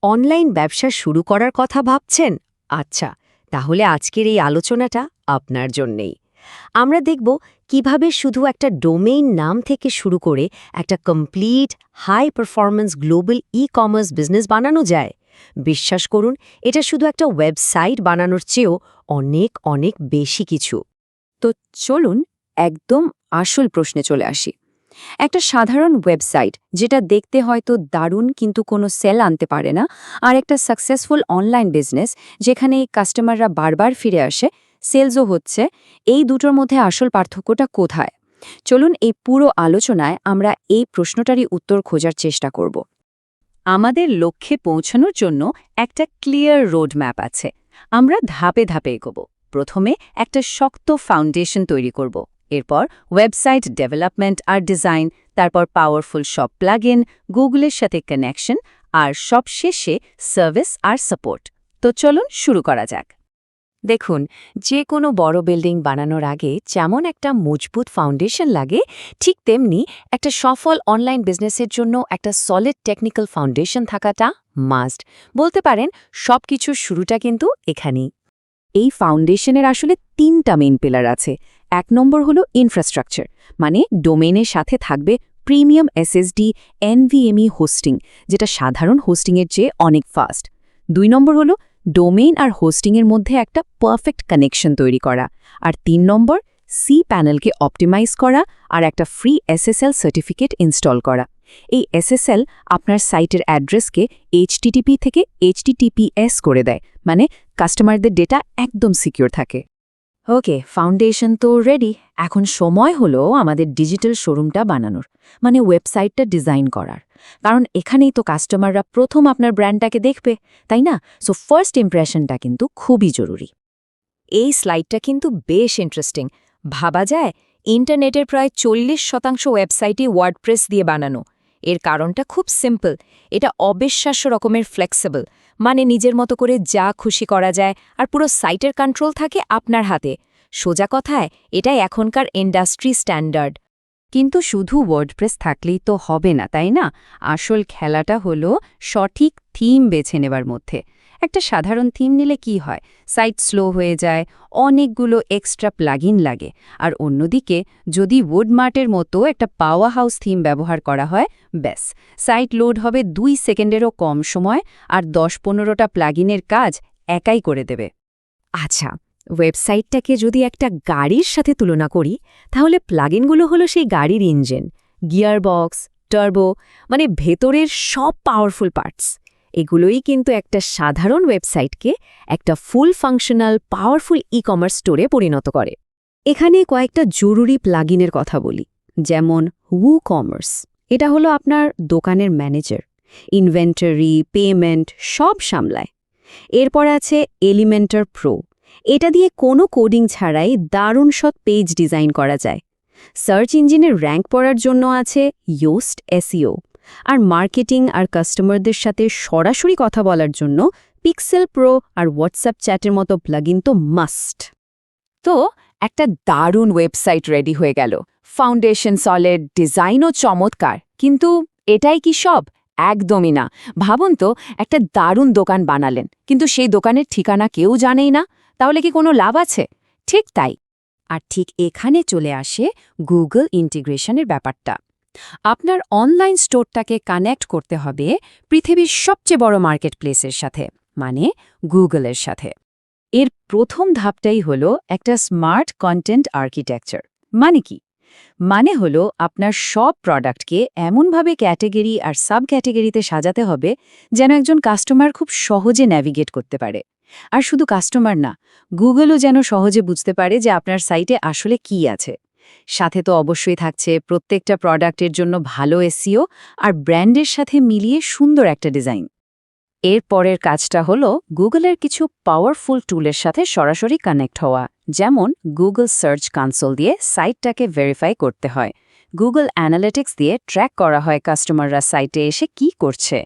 Online ব্যবসা শুরু করার কথা ভাবছেন? আচ্ছা, তাহলে আজকের এই আলোচনাটা আপনার জন্যেই। আমরা দেখব কিভাবে শুধু একটা ডোমেইন নাম থেকে শুরু করে একটা complete high performance global e-commerce business বানানো যায়। বিশ্বাস করুন, এটা শুধু একটা ওয়েবসাইট বানানোর চেয়েও অনেক অনেক বেশি কিছু। তো চলুন একদম আসল প্রশ্নে চলে আসি। একটা সাধারণ ওয়েবসাইট যেটা দেখতে হয়তো দারুণ কিন্তু কোনো সেল আনতে পারে না, আর একটা সাকসেসফুল অনলাইন বিজনেস যেখানে কাস্টমাররা বারবার ফিরে আসে, সেলসও হচ্ছে, এই দুটোর মধ্যে আসল পার্থক্যটা কোথায়? চলুন এই পুরো আলোচনায় আমরা এই প্রশ্নটারই উত্তর খোঁজার চেষ্টা করব। আমাদের লক্ষ্যে পৌঁছানোর জন্য একটা ক্লিয়ার রোড ম্যাপ আছে। আমরা ধাপে ধাপে এগোব। প্রথমে একটা শক্ত ফাউন্ডেশন তৈরি করব, এরপর ওয়েবসাইট ডেভেলপমেন্ট আর ডিজাইন, তারপর পাওয়ারফুল সব প্লাগইন, গুগলের সাথে কানেকশন, আর সবশেষে সার্ভিস আর সাপোর্ট। তো চলুন শুরু করা যাক। দেখুন, যে কোনো বড় বিল্ডিং বানানোর আগে যেমন একটা মজবুত ফাউন্ডেশন লাগে, ঠিক তেমনি একটা সফল অনলাইন বিজনেসের জন্য একটা সলিড টেকনিক্যাল ফাউন্ডেশন থাকাটা মাস্ট। বলতে পারেন সবকিছুর শুরুটা কিন্তু এখানেই। এই ফাউন্ডেশনের আসলে 3টা মেইন পিলার আছে। 1 নম্বর হলো ইনফ্রাস্ট্রাকচার, মানে ডোমেইনের সাথে থাকবে প্রিমিয়াম এসএসডি এনভিএমই হোস্টিং, যেটা সাধারণ হোস্টিংয়ের চেয়ে অনেক ফাস্ট। 2 নম্বর হলো ডোমেইন আর হোস্টিংয়ের মধ্যে একটা পারফেক্ট কানেকশন তৈরি করা। আর 3 নম্বর সি প্যানেলকে অপটিমাইজ করা আর একটা ফ্রি এসএসএল সার্টিফিকেট ইনস্টল করা। এই এসএসএল আপনার সাইটের অ্যাড্রেসকে এইচটিটিপি থেকে এইচটিটিপিএস করে দেয়, মানে কাস্টমারদের ডেটা একদম সিকিউর থাকে। ওকে, ফাউন্ডেশন তো রেডি। এখন সময় হলো আমাদের ডিজিটাল শোরুমটা বানানোর, মানে ওয়েবসাইটটা ডিজাইন করার। কারণ এখানেই তো কাস্টমাররা প্রথম আপনার ব্র্যান্ডটাকে দেখবে, তাই না? সো ফার্স্ট ইমপ্রেশনটা কিন্তু খুবই জরুরি। এই স্লাইডটা কিন্তু বেশ ইন্টারেস্টিং। ভাবা যায় ইন্টারনেটের প্রায় 40% ওয়েবসাইটই ওয়ার্ডপ্রেস দিয়ে বানানো। এর কারণটা খুব সিম্পল, এটা অবিশ্বাস্য রকমের ফ্লেক্সিবল, মানে নিজের মতো করে যা খুশি করা যায়, আর পুরো সাইটের কন্ট্রোল থাকে আপনার হাতে। সোজা কথায় এটাই এখনকার ইন্ডাস্ট্রি স্ট্যান্ডার্ড। কিন্তু শুধু ওয়ার্ডপ্রেস থাকলেই তো হবে না, তাই না? আসল খেলাটা হলো সঠিক থিম বেছে নেবার মধ্যে। একটা সাধারণ থিম নিলে কি হয়, সাইট স্লো হয়ে যায়, অনেকগুলো এক্সট্রা প্লাগইন লাগে। আর অন্যদিকে যদি উডমার্টের মতো একটা পাওয়ার হাউস থিম ব্যবহার করা হয়, ব্যাস, সাইট লোড হবে 2 সেকেন্ডেরও কম সময়, আর 10-15টা প্লাগইনের কাজ একাই করে দেবে। আচ্ছা, ওয়েবসাইটটাকে যদি একটা গাড়ির সাথে তুলনা করি, তাহলে প্লাগইনগুলো হলো সেই গাড়ির ইঞ্জিন, গিয়ারবক্স, টার্বো, মানে ভেতরের সব পাওয়ারফুল পার্টস। এগুলোই কিন্তু একটা সাধারণ ওয়েবসাইটকে একটা ফুল ফাংশনাল পাওয়ারফুল ই-কমার্স স্টোরে পরিণত করে। এখানে কয়েকটা জরুরি প্লাগইনের কথা বলি, যেমন WooCommerce। এটা হলো আপনার দোকানের ম্যানেজার, ইনভেন্টরি, পেমেন্ট সব সামলায়। এরপর আছে এলিমেন্টর প্রো। এটা দিয়ে কোনো কোডিং ছাড়াই দারুণ সৎ পেজ ডিজাইন করা যায়। সার্চ ইঞ্জিনের র্যাঙ্ক পড়ার জন্য আছে ইয়োস্ট এসইও, আর মার্কেটিং আর কাস্টমারদের সাথে সরাসরি কথা বলার জন্য পিক্সেল প্রো আর হোয়াটসঅ্যাপ চ্যাটের মতো প্লাগইন তো মাস্ট। তো একটা দারুণ ওয়েবসাইট রেডি হয়ে গেল, ফাউন্ডেশন সলিড, ডিজাইনও চমৎকার। কিন্তু এটাই কি সব? একদমই না। ভাবুন তো, একটা দারুণ দোকান বানালেন, কিন্তু সেই দোকানের ঠিকানা কেউ জানেই না, তাহলে কি কোনো লাভ আছে? ঠিক তাই। আর ঠিক এখানে চলে আসে গুগল ইন্টিগ্রেশনের ব্যাপারটা। আপনার অনলাইন স্টোরটাকে কানেক্ট করতে হবে পৃথিবীর সবচেয়ে বড় মার্কেট প্লেসের সাথে, মানে গুগলের সাথে। এর প্রথম ধাপটাই হলো একটা স্মার্ট কন্টেন্ট আর্কিটেকচার। মানে কি? মানে হলো আপনার সব প্রোডাক্টকে এমনভাবে ক্যাটেগরি আর সাব ক্যাটেগরিতে সাজাতে হবে যেন একজন কাস্টমার খুব সহজে ন্যাভিগেট করতে পারে। আর শুধু কাস্টমার না, গুগলও যেন সহজে বুঝতে পারে যে আপনার সাইটে আসলে কি আছে। সাথে তো অবশ্যই থাকছে প্রত্যেকটা প্রোডাক্টের জন্য ভালো এসইও আর ব্র্যান্ডের সাথে মিলিয়ে সুন্দর একটা ডিজাইন। এর পরের কাজটা হলো গুগলের কিছু পাওয়ারফুল টুলের সাথে সরাসরি কানেক্ট হওয়া, যেমন গুগল সার্চ কনসোল দিয়ে সাইটটাকে ভেরিফাই করতে হয়, গুগল অ্যানালিটিক্স দিয়ে ট্র্যাক করা হয় কাস্টমাররা সাইটে এসে কি করছে,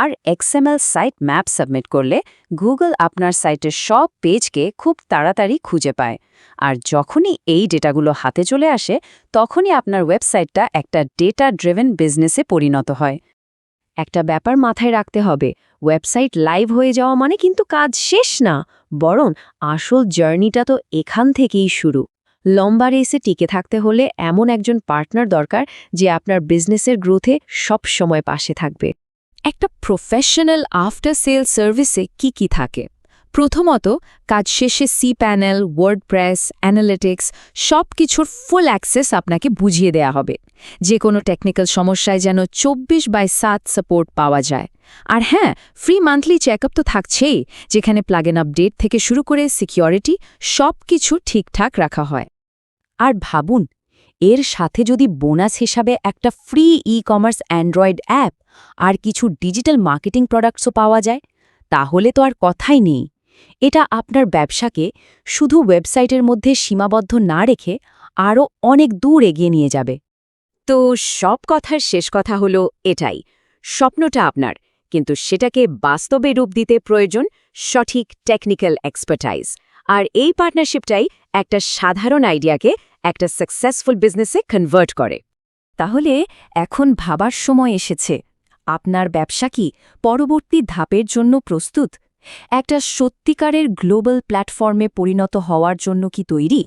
আর এক্সএমএল সাইট ম্যাপ সাবমিট করলে গুগল আপনার সাইটের সব পেজকে খুব তাড়াতাড়ি খুঁজে পায়। আর যখনই এই ডেটাগুলো হাতে চলে আসে, তখনই আপনার ওয়েবসাইটটা একটা ডেটা ড্রিভেন বিজনেসে পরিণত হয়। একটা ব্যাপার মাথায় রাখতে হবে, ওয়েবসাইট লাইভ হয়ে যাওয়া মানে কিন্তু কাজ শেষ না, বরং আসল জার্নিটা তো এখান থেকেই শুরু। লম্বা রেসে টিকে থাকতে হলে এমন একজন পার্টনার দরকার যে আপনার বিজনেসের গ্রোথে সব সময় পাশে থাকবে। একটা প্রফেশনাল আফটার সেল সার্ভিসে কি থাকে? প্রথমত, কাজ শেষে প্যানেল, ওয়ার্ডপ্রেস, অ্যানালিটিক্স সব কিছুর ফুল অ্যাক্সেস আপনাকে বুঝিয়ে দেয়া হবে। যে কোনো টেকনিক্যাল সমস্যায় যেন 24/7 সাপোর্ট পাওয়া যায়। আর হ্যাঁ, ফ্রি মান্থলি চেকআপ তো থাকছেই, যেখানে প্লাগইন আপডেট থেকে শুরু করে সিকিউরিটি সব কিছু ঠিকঠাক রাখা হয়। আর ভাবুন, এর সাথে যদি বোনাস হিসাবে একটা ফ্রি ই-কমার্স অ্যান্ড্রয়েড অ্যাপ আর কিছু ডিজিটাল মার্কেটিং প্রোডাক্টসও পাওয়া যায়, তাহলে তো আর কথাই নেই। এটা আপনার ব্যবসাকে শুধু ওয়েবসাইটের মধ্যে সীমাবদ্ধ না রেখে আরও অনেক দূর এগিয়ে নিয়ে যাবে। তো সব কথার শেষ কথা হলো এটাই, স্বপ্নটা আপনার, কিন্তু সেটাকে বাস্তবে রূপ দিতে প্রয়োজন সঠিক টেকনিক্যাল এক্সপার্টাইজ। আর এই পার্টনারশিপটাই একটা সাধারণ আইডিয়াকে একটা সাকসেসফুল বিজনেসে কনভার্ট করে। তাহলে এখন ভাবার সময় এসেছে, আপনার ব্যবসা কি পরবর্তী ধাপের জন্য প্রস্তুত? একটা সত্যিকারের গ্লোবাল প্ল্যাটফর্মে পরিণত হওয়ার জন্য কি তৈরি?